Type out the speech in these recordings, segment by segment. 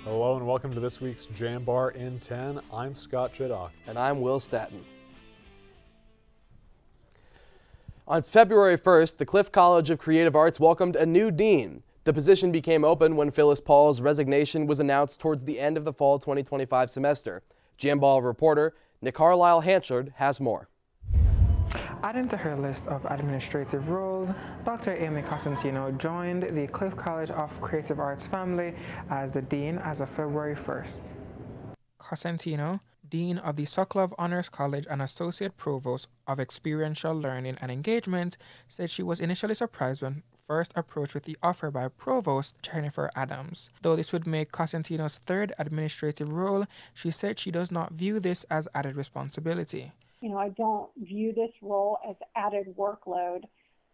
Hello and welcome to this week's Jambar in 10. I'm Scott Chiddock. And I'm Will Staton. On February 1st, the Cliff College of Creative Arts welcomed a new dean. The position became open when Phyllis Paul's resignation was announced towards the end of the fall 2025 semester. Jambar reporter Nick Carlisle-Hanchard has more. Adding to her list of administrative roles, Dr. Amy Cosentino joined the Cliff College of Creative Arts family as the Dean as of February 1st. Cosentino, Dean of the Sokolov Honors College and Associate Provost of Experiential Learning and Engagement, said she was initially surprised when first approached with the offer by Provost Jennifer Adams. Though this would make Cosentino's third administrative role, she said she does not view this as added responsibility. I don't view this role as added workload.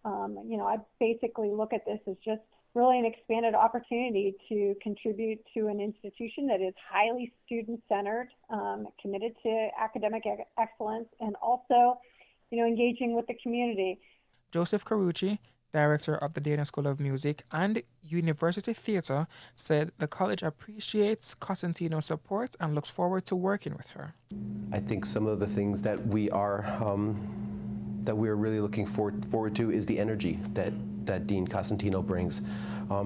I basically look at this as just really an expanded opportunity to contribute to an institution that is highly student-centered, committed to academic excellence, and also, engaging with the community. Joseph Carucci, director of the Dayton School of Music and University Theatre, said the college appreciates Cosentino's support and looks forward to working with her. I think some of the things that we are really looking forward to is the energy that Dean Cosentino brings.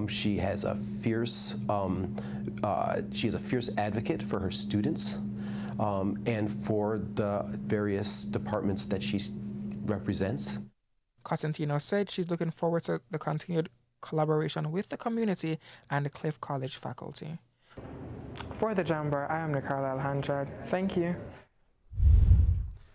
She has a fierce advocate for her students and for the various departments that she represents. Cosentino said she's looking forward to the continued collaboration with the community and the Cliff College faculty. For the Jambar, I am Nick Carlisle-Hanchard. Thank you.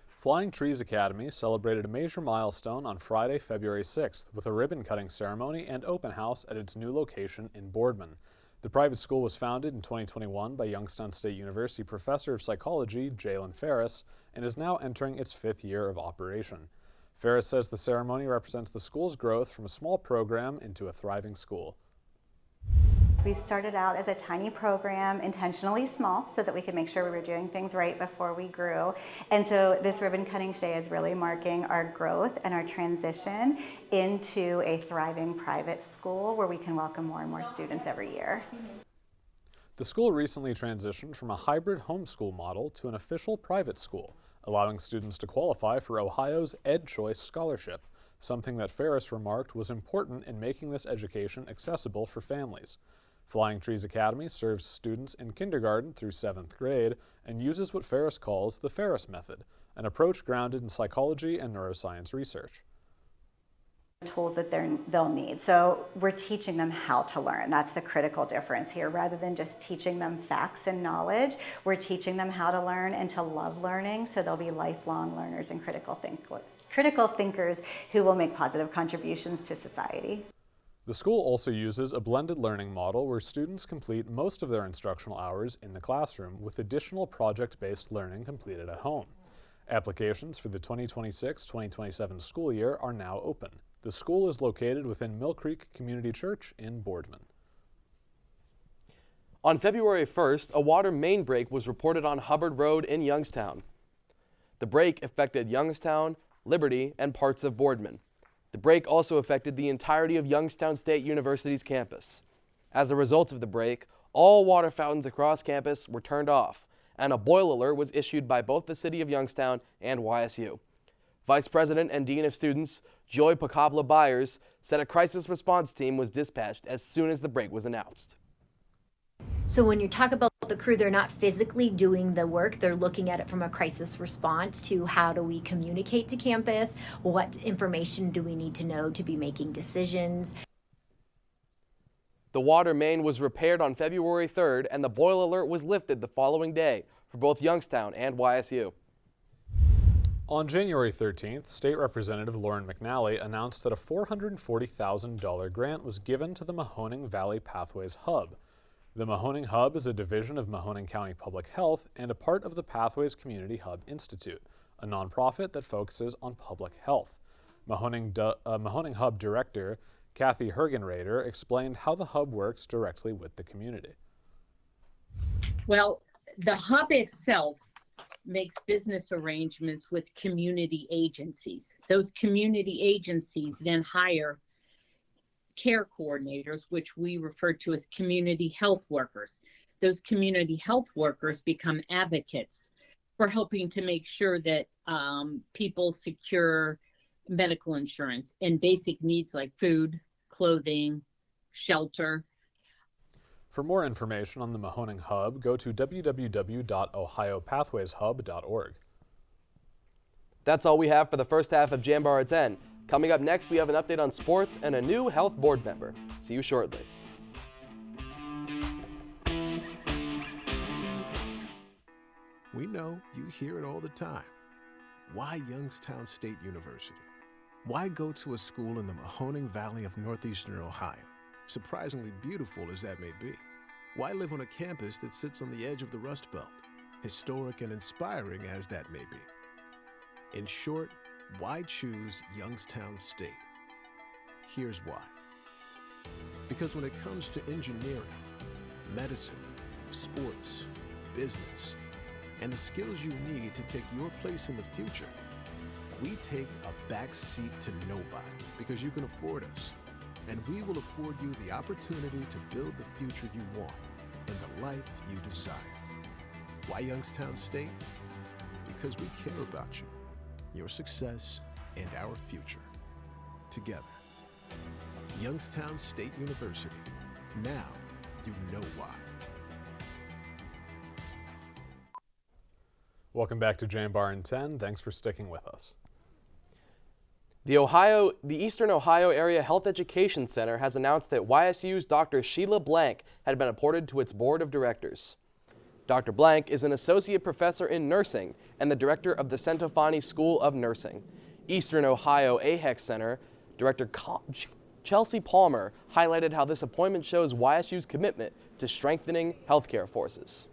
Flying Trees Academy celebrated a major milestone on Friday, February 6th with a ribbon-cutting ceremony and open house at its new location in Boardman. The private school was founded in 2021 by Youngstown State University professor of psychology Jalen Ferris and is now entering its 5th year of operation. Ferris says the ceremony represents the school's growth from a small program into a thriving school. We started out as a tiny program, intentionally small, so that we could make sure we were doing things right before we grew. And so this ribbon cutting today is really marking our growth and our transition into a thriving private school where we can welcome more and more students every year. The school recently transitioned from a hybrid homeschool model to an official private school, allowing students to qualify for Ohio's EdChoice Scholarship, something that Ferris remarked was important in making this education accessible for families. Flying Trees Academy serves students in kindergarten through 7th grade and uses what Ferris calls the Ferris method, an approach grounded in psychology and neuroscience research. Tools that they'll need. So we're teaching them how to learn. That's the critical difference here. Rather than just teaching them facts and knowledge, we're teaching them how to learn and to love learning, so they'll be lifelong learners and critical thinkers who will make positive contributions to society. The school also uses a blended learning model where students complete most of their instructional hours in the classroom with additional project-based learning completed at home. Applications for the 2026-2027 school year are now open. The school is located within Mill Creek Community Church in Boardman. On February 1st, a water main break was reported on Hubbard Road in Youngstown. The break affected Youngstown, Liberty, and parts of Boardman. The break also affected the entirety of Youngstown State University's campus. As a result of the break, all water fountains across campus were turned off, and a boil alert was issued by both the City of Youngstown and YSU. Vice President and Dean of Students Joy Pacabla Byers said a crisis response team was dispatched as soon as the break was announced. So when you talk about the crew, they're not physically doing the work. They're looking at it from a crisis response to how do we communicate to campus? What information do we need to know to be making decisions? The water main was repaired on February 3rd, and the boil alert was lifted the following day for both Youngstown and YSU. On January 13th, State Representative Lauren McNally announced that a $440,000 grant was given to the Mahoning Valley Pathways Hub. The Mahoning Hub is a division of Mahoning County Public Health and a part of the Pathways Community Hub Institute, a nonprofit that focuses on public health. Mahoning Hub Director Kathy Hergenrader explained how the hub works directly with the community. Well, the hub itself makes business arrangements with community agencies. Those community agencies then hire care coordinators, which we refer to as community health workers. those community health workers become advocates for helping to make sure that people secure medical insurance and basic needs like food, clothing, shelter. For more information on the Mahoning Hub, go to www.ohiopathwayshub.org. That's all we have for the first half of Jambar at 10. Coming up next, we have an update on sports and a new health board member. See you shortly. We know you hear it all the time. Why Youngstown State University? Why go to a school in the Mahoning Valley of northeastern Ohio, surprisingly beautiful as that may be? Why live on a campus that sits on the edge of the Rust Belt, historic and inspiring as that may be? In short, why choose Youngstown State? Here's why. Because when it comes to engineering, medicine, sports, business, and the skills you need to take your place in the future, we take a back seat to nobody because you can afford us. And we will afford you the opportunity to build the future you want and the life you desire. Why Youngstown State? Because we care about you, your success, and our future. Together. Youngstown State University. Now you know why. Welcome back to Jambar in 10. Thanks for sticking with us. The Eastern Ohio Area Health Education Center has announced that YSU's Dr. Sheila Blank had been appointed to its board of directors. Dr. Blank is an associate professor in nursing and the director of the Centofanti School of Nursing. Eastern Ohio AHEC Center Director Chelsea Palmer highlighted how this appointment shows YSU's commitment to strengthening healthcare forces.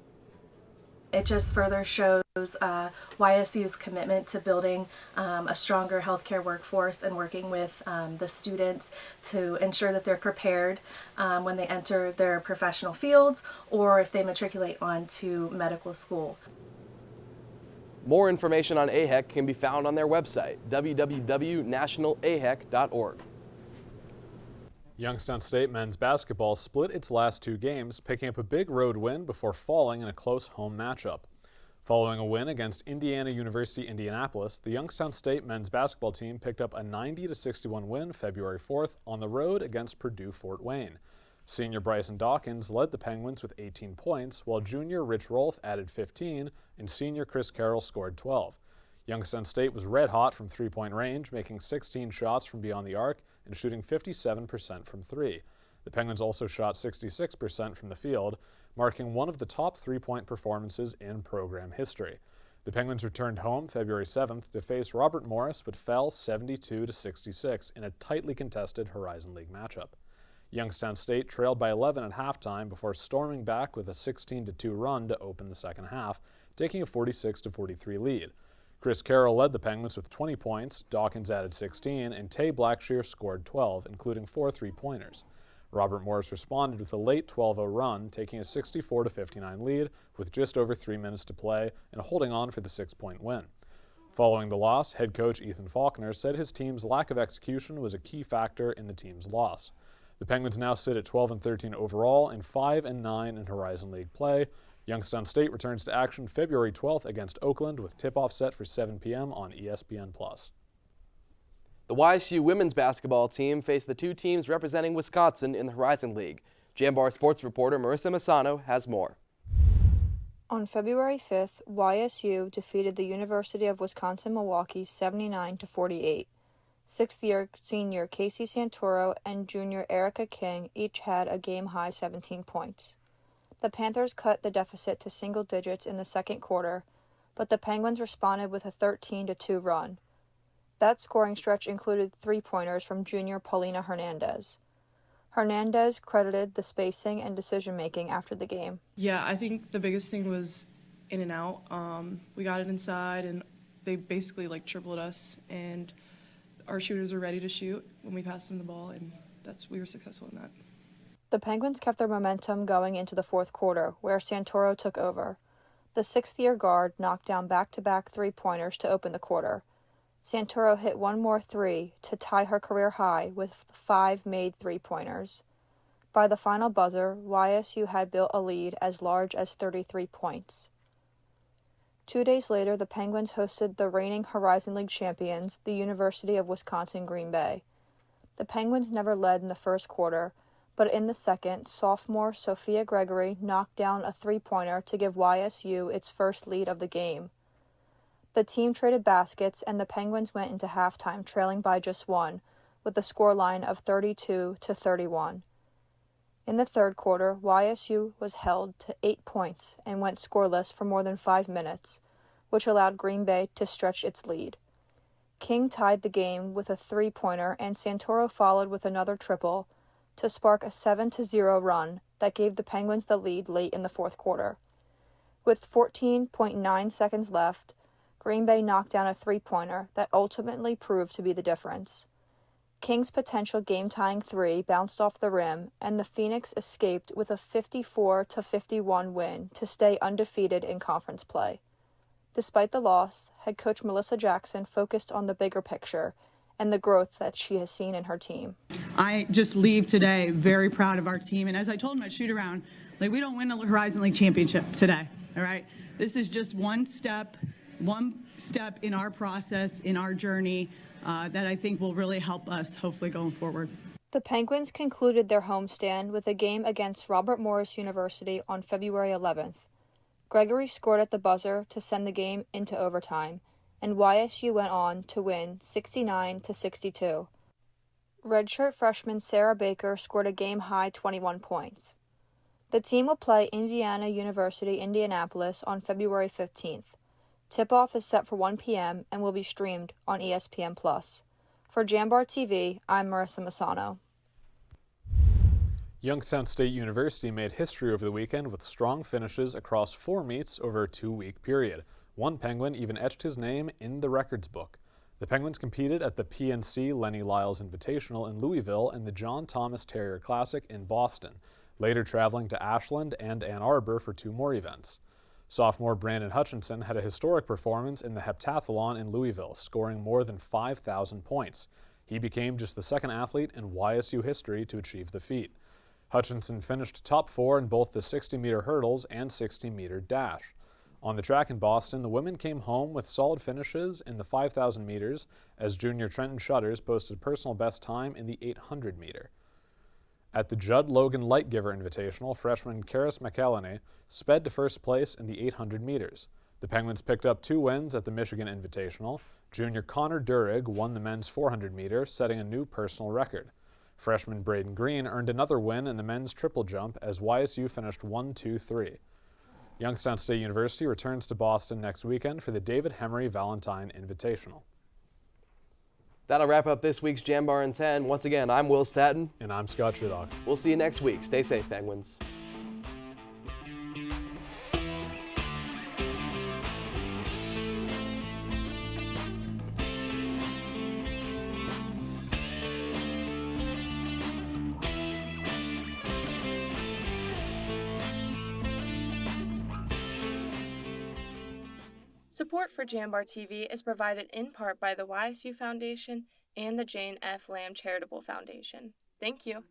It just further shows YSU's commitment to building a stronger healthcare workforce and working with the students to ensure that they're prepared when they enter their professional fields or if they matriculate onto medical school. More information on AHEC can be found on their website, www.nationalahec.org. Youngstown State men's basketball split its last two games, picking up a big road win before falling in a close home matchup. Following a win against Indiana University Indianapolis, the Youngstown State men's basketball team picked up a 90-61 win February 4th on the road against Purdue Fort Wayne. Senior Bryson Dawkins led the Penguins with 18 points, while junior Rich Rolfe added 15 and senior Chris Carroll scored 12. Youngstown State was red hot from three-point range, making 16 shots from beyond the arc and shooting 57% from three. The Penguins also shot 66% from the field, marking one of the top three-point performances in program history. The Penguins returned home February 7th to face Robert Morris but fell 72-66 in a tightly contested Horizon League matchup. Youngstown State trailed by 11 at halftime before storming back with a 16-2 run to open the second half, taking a 46-43 lead. Chris Carroll led the Penguins with 20 points, Dawkins added 16, and Tay Blackshear scored 12, including 4 three-pointers. Robert Morris responded with a late 12-0 run, taking a 64-59 lead with just over 3 minutes to play and holding on for the 6-point win. Following the loss, head coach Ethan Faulkner said his team's lack of execution was a key factor in the team's loss. The Penguins now sit at 12-13 overall and 5-9 in Horizon League play. Youngstown State returns to action February 12th against Oakland with tip-off set for 7 p.m. on ESPN+. The YSU women's basketball team faced the two teams representing Wisconsin in the Horizon League. Jambar sports reporter Marissa Masano has more. On February 5th, YSU defeated the University of Wisconsin-Milwaukee 79-48. Sixth-year senior Casey Santoro and junior Erica King each had a game-high 17 points. The Panthers cut the deficit to single digits in the second quarter, but the Penguins responded with a 13-2 run. That scoring stretch included three-pointers from junior Paulina Hernandez. Hernandez credited the spacing and decision-making after the game. Yeah, I think the biggest thing was in and out. We got it inside, and they basically tripled us, and our shooters were ready to shoot when we passed them the ball, and we were successful in that. The Penguins kept their momentum going into the fourth quarter, where Santoro took over. The sixth-year guard knocked down back-to-back three-pointers to open the quarter. Santoro hit one more three to tie her career high with 5 made three-pointers. By the final buzzer, YSU had built a lead as large as 33 points. 2 days later, the Penguins hosted the reigning Horizon League champions, the University of Wisconsin-Green Bay. The Penguins never led in the first quarter, but in the second, sophomore Sophia Gregory knocked down a three-pointer to give YSU its first lead of the game. The team traded baskets, and the Penguins went into halftime trailing by just one, with a scoreline of 32-31. In the third quarter, YSU was held to 8 points and went scoreless for more than 5 minutes, which allowed Green Bay to stretch its lead. King tied the game with a three-pointer, and Santoro followed with another triple to spark a 7-0 run that gave the Penguins the lead late in the fourth quarter. With 14.9 seconds left, Green Bay knocked down a three-pointer that ultimately proved to be the difference. King's potential game-tying three bounced off the rim, and the Phoenix escaped with a 54-51 win to stay undefeated in conference play. Despite the loss, head coach Melissa Jackson focused on the bigger picture and the growth that she has seen in her team. I just leave today very proud of our team, and as I told them at shoot-around, we don't win a Horizon League championship today, all right? This is just one step in our process, in our journey, that I think will really help us, hopefully, going forward. The Penguins concluded their homestand with a game against Robert Morris University on February 11th. Gregory scored at the buzzer to send the game into overtime, and YSU went on to win 69-62. Redshirt freshman Sarah Baker scored a game-high 21 points. The team will play Indiana University Indianapolis on February 15th. Tip-off is set for 1 p.m. and will be streamed on ESPN+. For Jambar TV, I'm Marissa Masano. Youngstown State University made history over the weekend with strong finishes across 4 meets over a 2-week period. One Penguin even etched his name in the records book. The Penguins competed at the PNC Lenny Lyles Invitational in Louisville and the John Thomas Terrier Classic in Boston, later traveling to Ashland and Ann Arbor for 2 more events. Sophomore Brandon Hutchinson had a historic performance in the heptathlon in Louisville, scoring more than 5,000 points. He became just the second athlete in YSU history to achieve the feat. Hutchinson finished top 4 in both the 60-meter hurdles and 60-meter dash. On the track in Boston, the women came home with solid finishes in the 5,000 meters as junior Trenton Shutters posted personal best time in the 800 meter. At the Judd Logan Lightgiver Invitational, freshman Karis McElhenney sped to first place in the 800 meters. The Penguins picked up 2 wins at the Michigan Invitational. Junior Connor Durig won the men's 400 meter, setting a new personal record. Freshman Braden Green earned another win in the men's triple jump as YSU finished 1-2-3. Youngstown State University returns to Boston next weekend for the David Hemery Valentine Invitational. That'll wrap up this week's Jambar in 10. Once again, I'm Will Staton. And I'm Scott Trudock. We'll see you next week. Stay safe, Penguins. Support for Jambar TV is provided in part by the YSU Foundation and the Jane F. Lamb Charitable Foundation. Thank you.